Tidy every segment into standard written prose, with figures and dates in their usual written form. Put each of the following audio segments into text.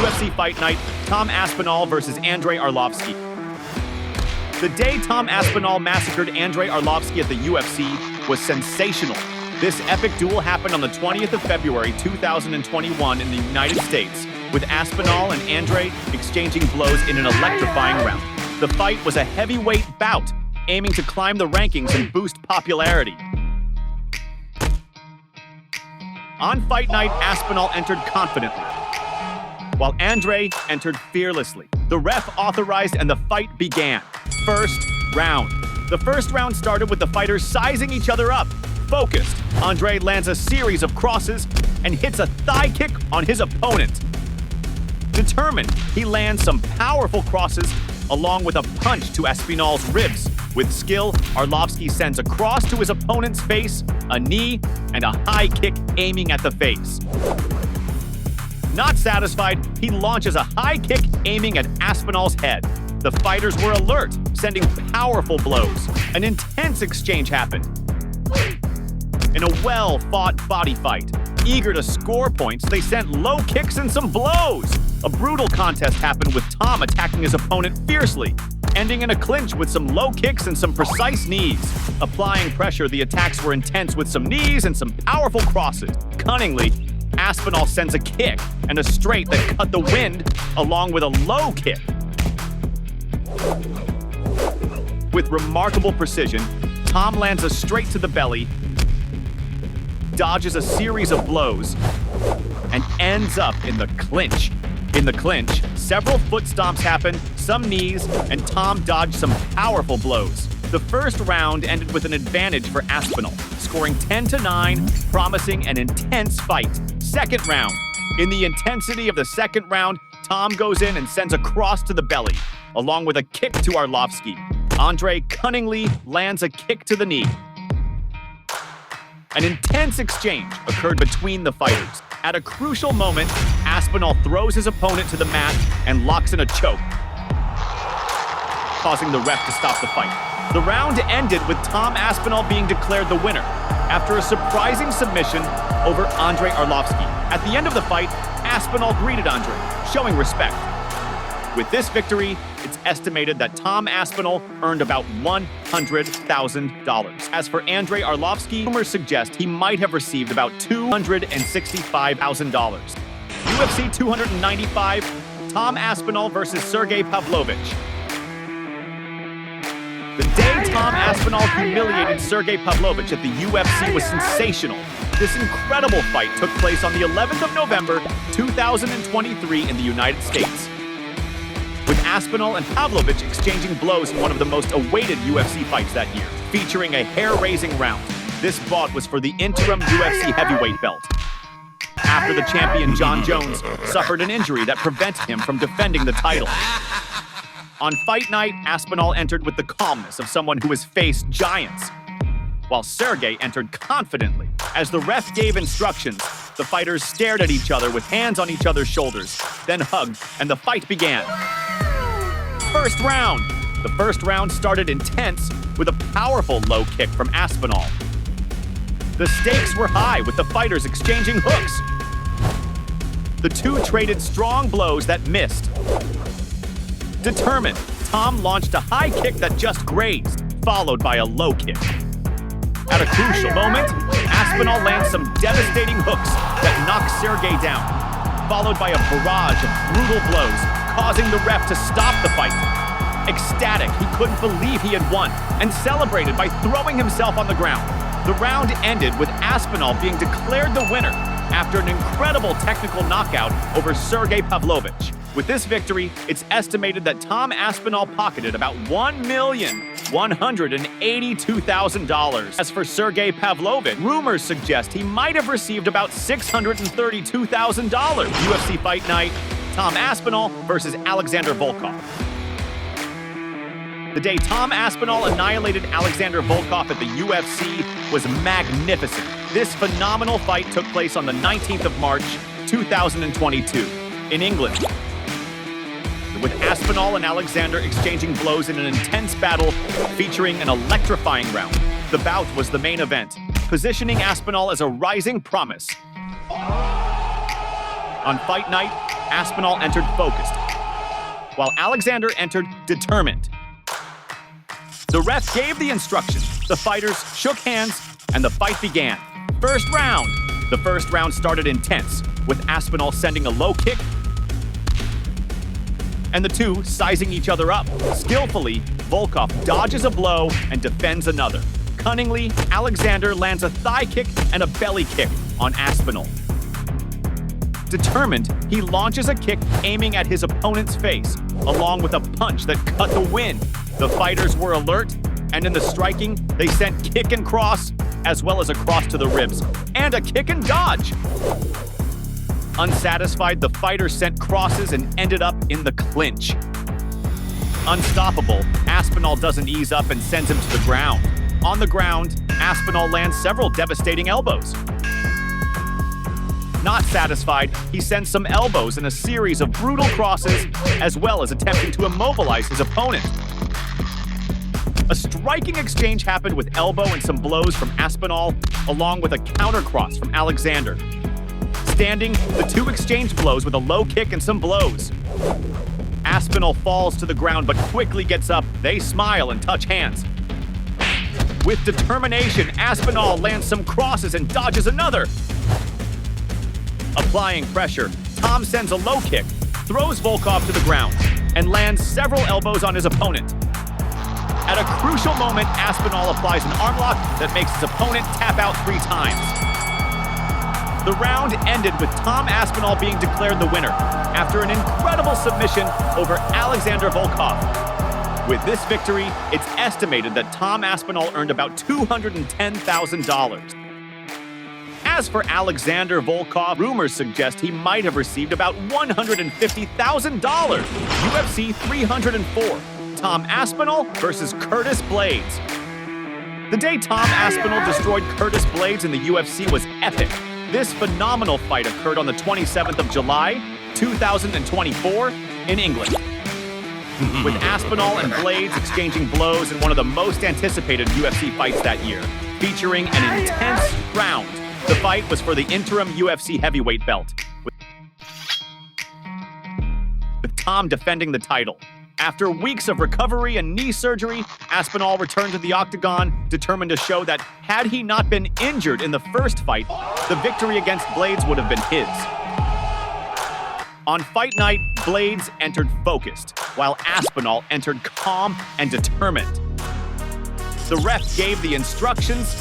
UFC Fight Night, Tom Aspinall versus Andrei Arlovski. The day Tom Aspinall massacred Andrei Arlovski at the UFC was sensational. This epic duel happened on the 20th of February 2021 in the United States, with Aspinall and Andrei exchanging blows in an electrifying round. The fight was a heavyweight bout, aiming to climb the rankings and boost popularity. On fight night, Aspinall entered confidently, while Andrei entered fearlessly. The ref authorized and the fight began. First round. The first round started with the fighters sizing each other up. Focused, Andrei lands a series of crosses and hits a thigh kick on his opponent. Determined, he lands some powerful crosses along with a punch to Aspinall's ribs. With skill, Arlovski sends a cross to his opponent's face, a knee, and a high kick aiming at the face. Not satisfied, he launches a high kick aiming at Aspinall's head. The fighters were alert, sending powerful blows. An intense exchange happened. In a well-fought body fight, eager to score points, they sent low kicks and some blows. A brutal contest happened with Tom attacking his opponent fiercely, ending in a clinch with some low kicks and some precise knees. Applying pressure, the attacks were intense with some knees and some powerful crosses. Cunningly, Aspinall sends a kick and a straight that cut the wind, along with a low kick. With remarkable precision, Tom lands a straight to the belly, dodges a series of blows, and ends up in the clinch. In the clinch, several foot stomps happened, some knees, and Tom dodged some powerful blows. The first round ended with an advantage for Aspinall, scoring 10-9, promising an intense fight. Second round. In the intensity of the second round, Tom goes in and sends a cross to the belly, along with a kick to Arlovski. Andrei cunningly lands a kick to the knee. An intense exchange occurred between the fighters. At a crucial moment, Aspinall throws his opponent to the mat and locks in a choke, causing the ref to stop the fight. The round ended with Tom Aspinall being declared the winner after a surprising submission over Andrei Arlovski. At the end of the fight, Aspinall greeted Andrei, showing respect. With this victory, it's estimated that Tom Aspinall earned about $100,000. As for Andrei Arlovski, rumors suggest he might have received about $265,000. UFC 295, Tom Aspinall versus Sergei Pavlovich. The day Tom Aspinall humiliated Sergei Pavlovich at the UFC was sensational. This incredible fight took place on the 11th of November, 2023 in the United States, with Aspinall and Pavlovich exchanging blows in one of the most awaited UFC fights that year, featuring a hair-raising round. This bout was for the interim UFC heavyweight belt, after the champion John Jones suffered an injury that prevented him from defending the title. On fight night, Aspinall entered with the calmness of someone who has faced giants, while Sergei entered confidently. As the ref gave instructions, the fighters stared at each other with hands on each other's shoulders, then hugged, and the fight began. First round. The first round started intense with a powerful low kick from Aspinall. The stakes were high with the fighters exchanging hooks. The two traded strong blows that missed. Determined, Tom launched a high kick that just grazed, followed by a low kick. At a crucial moment, Aspinall lands some devastating hooks that knock Sergei down, followed by a barrage of brutal blows, causing the ref to stop the fight. Ecstatic, he couldn't believe he had won, and celebrated by throwing himself on the ground. The round ended with Aspinall being declared the winner after an incredible technical knockout over Sergei Pavlovich. With this victory, it's estimated that Tom Aspinall pocketed about $1,182,000. As for Sergei Pavlovich, rumors suggest he might have received about $632,000. UFC Fight Night, Tom Aspinall versus Alexander Volkov. The day Tom Aspinall annihilated Alexander Volkov at the UFC was magnificent. This phenomenal fight took place on the 19th of March, 2022, in England, with Aspinall and Alexander exchanging blows in an intense battle featuring an electrifying round. The bout was the main event, positioning Aspinall as a rising promise. On fight night, Aspinall entered focused, while Alexander entered determined. The ref gave the instructions, the fighters shook hands, and the fight began. First round. The first round started intense, with Aspinall sending a low kick, and the two sizing each other up. Skillfully, Volkov dodges a blow and defends another. Cunningly, Alexander lands a thigh kick and a belly kick on Aspinall. Determined, he launches a kick aiming at his opponent's face, along with a punch that cut the wind. The fighters were alert, and in the striking, they sent kick and cross, as well as a cross to the ribs, and a kick and dodge. Unsatisfied, the fighters sent crosses and ended up in the clinch. Unstoppable, Aspinall doesn't ease up and sends him to the ground. On the ground, Aspinall lands several devastating elbows. Not satisfied, he sends some elbows and a series of brutal crosses, as well as attempting to immobilize his opponent. A striking exchange happened with elbow and some blows from Aspinall, along with a counter cross from Alexander. Standing, the two exchange blows with a low kick and some blows. Aspinall falls to the ground but quickly gets up. They smile and touch hands. With determination, Aspinall lands some crosses and dodges another. Applying pressure, Tom sends a low kick, throws Volkov to the ground, and lands several elbows on his opponent. At a crucial moment, Aspinall applies an arm lock that makes his opponent tap out 3 times. The round ended with Tom Aspinall being declared the winner after an incredible submission over Alexander Volkov. With this victory, it's estimated that Tom Aspinall earned about $210,000. As for Alexander Volkov, rumors suggest he might have received about $150,000. UFC 304, Tom Aspinall versus Curtis Blaydes. The day Tom Aspinall destroyed Curtis Blaydes in the UFC was epic. This phenomenal fight occurred on the 27th of July, 2024, in England. With Aspinall and Blaydes exchanging blows in one of the most anticipated UFC fights that year, featuring an intense round. The fight was for the interim UFC heavyweight belt, with Tom defending the title. After weeks of recovery and knee surgery, Aspinall returned to the octagon, determined to show that had he not been injured in the first fight, the victory against Blaydes would have been his. On fight night, Blaydes entered focused, while Aspinall entered calm and determined. The ref gave the instructions,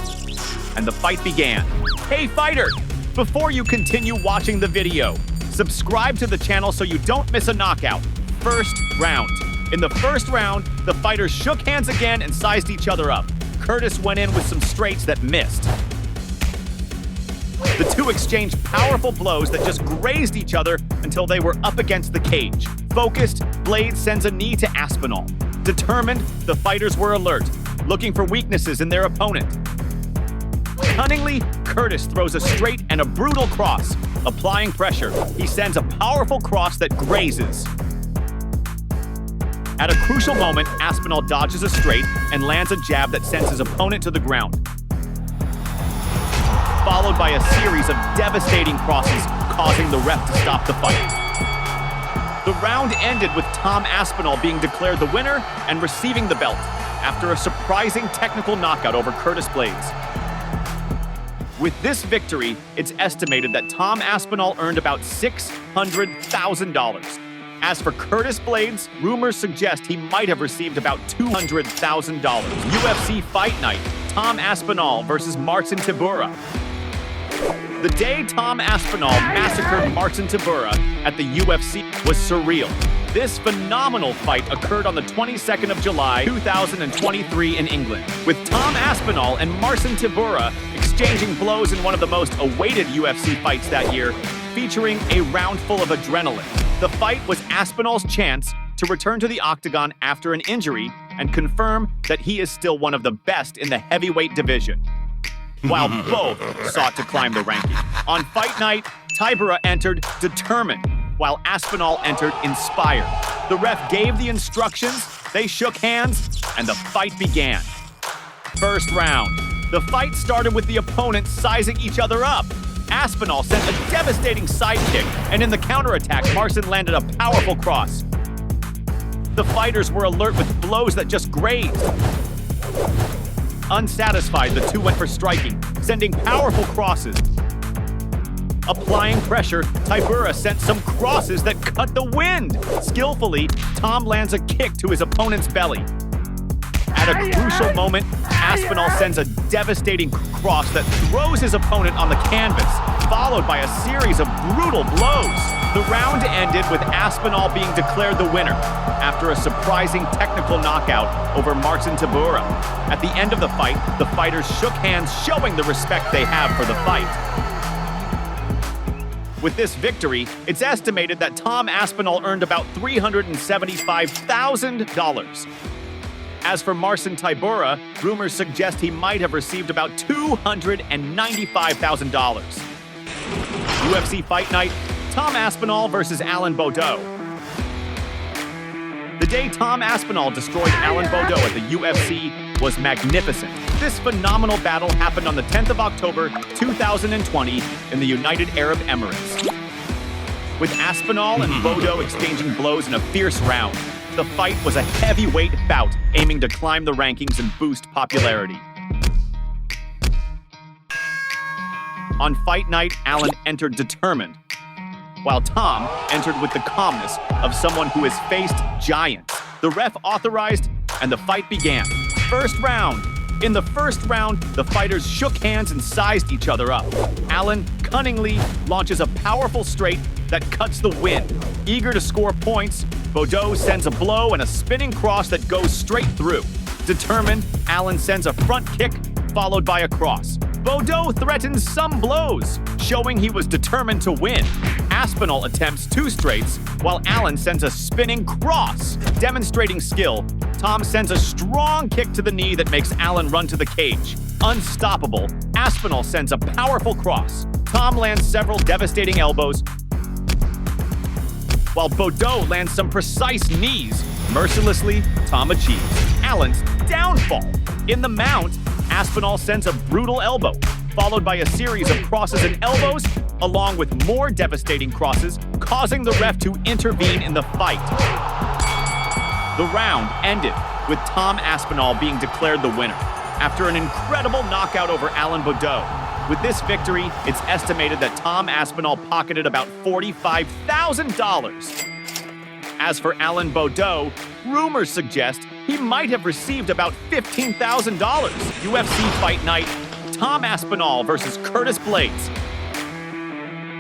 and the fight began. Hey fighter, before you continue watching the video, subscribe to the channel so you don't miss a knockout. First round. In the first round, the fighters shook hands again and sized each other up. Curtis went in with some straights that missed. The two exchanged powerful blows that just grazed each other until they were up against the cage. Focused, Blaydes sends a knee to Aspinall. Determined, the fighters were alert, looking for weaknesses in their opponent. Cunningly, Curtis throws a straight and a brutal cross. Applying pressure, he sends a powerful cross that grazes. At a crucial moment, Aspinall dodges a straight and lands a jab that sends his opponent to the ground, followed by a series of devastating crosses, causing the ref to stop the fight. The round ended with Tom Aspinall being declared the winner and receiving the belt after a surprising technical knockout over Curtis Blaydes. With this victory, it's estimated that Tom Aspinall earned about $600,000. As for Curtis Blaydes, rumors suggest he might have received about $200,000. UFC Fight Night, Tom Aspinall versus Marcin Tybura. The day Tom Aspinall massacred Marcin Tybura at the UFC was surreal. This phenomenal fight occurred on the 22nd of July, 2023 in England, with Tom Aspinall and Marcin Tybura exchanging blows in one of the most awaited UFC fights that year, featuring a round full of adrenaline. The fight was Aspinall's chance to return to the octagon after an injury and confirm that he is still one of the best in the heavyweight division, while both sought to climb the ranking. On fight night, Tybura entered determined, while Aspinall entered inspired. The ref gave the instructions, they shook hands, and the fight began. First round. The fight started with the opponents sizing each other up. Aspinall sent a devastating sidekick, and in the counterattack, Marcin landed a powerful cross. The fighters were alert with blows that just grazed. Unsatisfied, the two went for striking, sending powerful crosses. Applying pressure, Tybura sent some crosses that cut the wind. Skillfully, Tom lands a kick to his opponent's belly. At a crucial moment, Aspinall sends a devastating cross that throws his opponent on the canvas, followed by a series of brutal blows. The round ended with Aspinall being declared the winner after a surprising technical knockout over Marcin Tybura. At the end of the fight, the fighters shook hands, showing the respect they have for the fight. With this victory, it's estimated that Tom Aspinall earned about $375,000. As for Marcin Tybura, rumors suggest he might have received about $295,000. UFC Fight Night, Tom Aspinall versus Alan Baudot. The day Tom Aspinall destroyed Alan Baudot at the UFC was magnificent. This phenomenal battle happened on the 10th of October, 2020 in the United Arab Emirates. With Aspinall and Baudot exchanging blows in a fierce round, the fight was a heavyweight bout aiming to climb the rankings and boost popularity. On fight night, Alan entered determined, while Tom entered with the calmness of someone who has faced giants. The ref authorized, and the fight began. First round. In the first round, the fighters shook hands and sized each other up. Alan cunningly launches a powerful straight that cuts the wind. Eager to score points, Baudot sends a blow and a spinning cross that goes straight through. Determined, Alan sends a front kick, followed by a cross. Baudot threatens some blows, showing he was determined to win. Aspinall attempts two straights, while Alan sends a spinning cross. Demonstrating skill, Tom sends a strong kick to the knee that makes Alan run to the cage. Unstoppable, Aspinall sends a powerful cross. Tom lands several devastating elbows, while Baudot lands some precise knees. Mercilessly, Tom achieves Alan's downfall. In the mount, Aspinall sends a brutal elbow, followed by a series of crosses and elbows, along with more devastating crosses, causing the ref to intervene in the fight. The round ended with Tom Aspinall being declared the winner after an incredible knockout over Alan Baudot. With this victory, it's estimated that Tom Aspinall pocketed about $45,000. As for Alan Baudot, rumors suggest he might have received about $15,000. UFC Fight Night, Tom Aspinall versus Curtis Blaydes.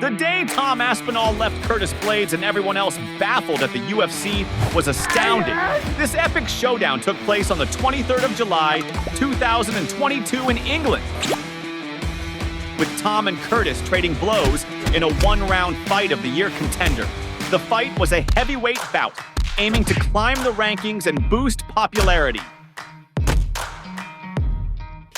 The day Tom Aspinall left Curtis Blaydes and everyone else baffled at the UFC was astounding. This epic showdown took place on the 23rd of July, 2022 in England, with Tom and Curtis trading blows in a one-round fight of the year contender. The fight was a heavyweight bout, aiming to climb the rankings and boost popularity.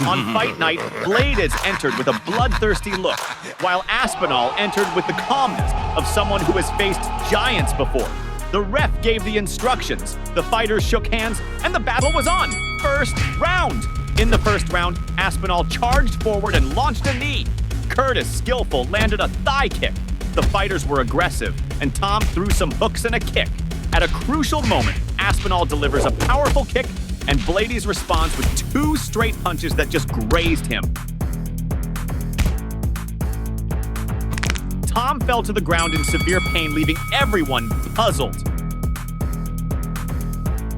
On fight night, Blaydes entered with a bloodthirsty look, while Aspinall entered with the calmness of someone who has faced giants before. The ref gave the instructions, the fighters shook hands, and the battle was on. First round. In the first round, Aspinall charged forward and launched a knee. Curtis, skillful, landed a thigh kick. The fighters were aggressive, and Tom threw some hooks and a kick. At a crucial moment, Aspinall delivers a powerful kick, and Blaydes responds with two straight punches that just grazed him. Tom fell to the ground in severe pain, leaving everyone puzzled.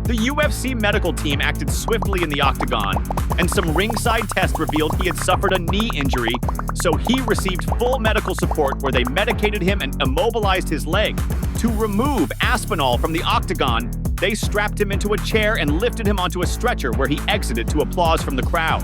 The UFC medical team acted swiftly in the octagon, and some ringside tests revealed he had suffered a knee injury, so he received full medical support where they medicated him and immobilized his leg. To remove Aspinall from the octagon, they strapped him into a chair and lifted him onto a stretcher where he exited to applause from the crowd.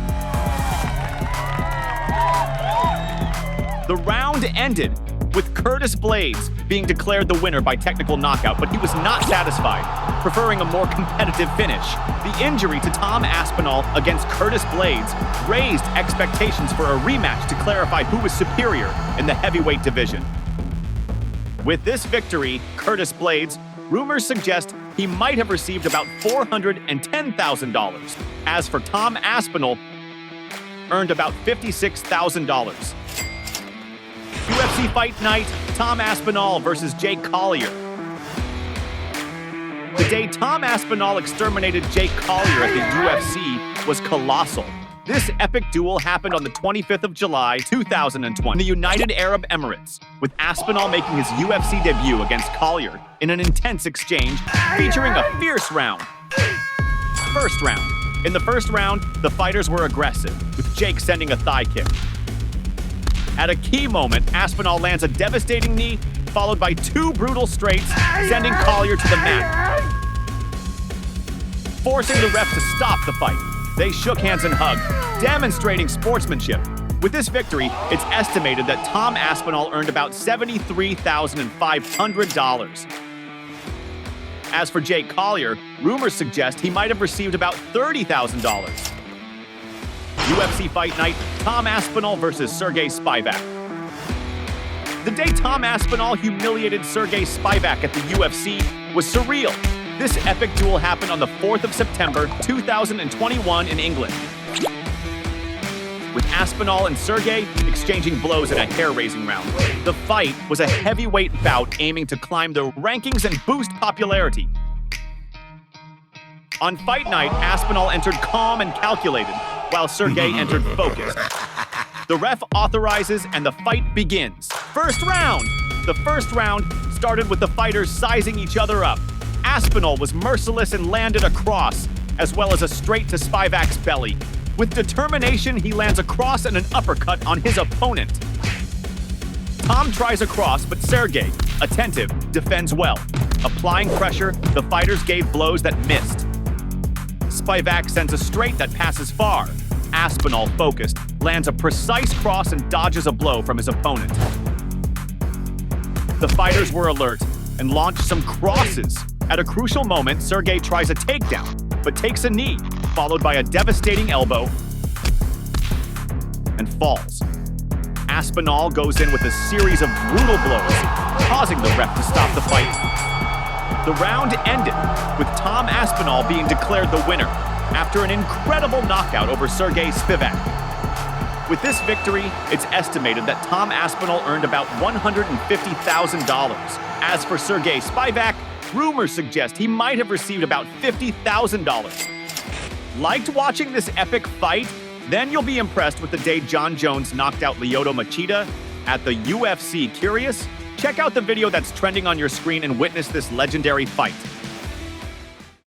The round ended with Curtis Blaydes being declared the winner by technical knockout, but he was not satisfied, preferring a more competitive finish. The injury to Tom Aspinall against Curtis Blaydes raised expectations for a rematch to clarify who was superior in the heavyweight division. With this victory, Curtis Blaydes, rumors suggest he might have received about $410,000. As for Tom Aspinall, earned about $56,000. UFC Fight Night, Tom Aspinall versus Jake Collier. The day Tom Aspinall exterminated Jake Collier at the UFC was colossal. This epic duel happened on the 25th of July, 2020, in the United Arab Emirates, with Aspinall making his UFC debut against Collier in an intense exchange featuring a fierce round. First round. In the first round, the fighters were aggressive, with Jake sending a thigh kick. At a key moment, Aspinall lands a devastating knee, followed by two brutal straights, sending Collier to the mat, forcing the ref to stop the fight. They shook hands and hugged, demonstrating sportsmanship. With this victory, it's estimated that Tom Aspinall earned about $73,500. As for Jake Collier, rumors suggest he might have received about $30,000. UFC Fight Night, Tom Aspinall versus Sergei Spivac. The day Tom Aspinall humiliated Sergei Spivac at the UFC was surreal. This epic duel happened on the 4th of September, 2021 in England, with Aspinall and Sergei exchanging blows in a hair-raising round. The fight was a heavyweight bout aiming to climb the rankings and boost popularity. On fight night, Aspinall entered calm and calculated, while Sergei entered focused. The ref authorizes and the fight begins. First round! The first round started with the fighters sizing each other up. Aspinall was merciless and landed a cross, as well as a straight to Spivac's belly. With determination, he lands a cross and an uppercut on his opponent. Tom tries a cross, but Sergei, attentive, defends well. Applying pressure, the fighters gave blows that missed. Spivac sends a straight that passes far. Aspinall, focused, lands a precise cross and dodges a blow from his opponent. The fighters were alert and launched some crosses. At a crucial moment, Sergei tries a takedown, but takes a knee, followed by a devastating elbow, and falls. Aspinall goes in with a series of brutal blows, causing the ref to stop the fight. The round ended with Tom Aspinall being declared the winner after an incredible knockout over Sergei Spivac. With this victory, it's estimated that Tom Aspinall earned about $150,000. As for Sergei Spivac, rumors suggest he might have received about $50,000. Liked watching this epic fight? Then you'll be impressed with the day John Jones knocked out Lyoto Machida at the UFC. Curious? Check out the video that's trending on your screen and witness this legendary fight.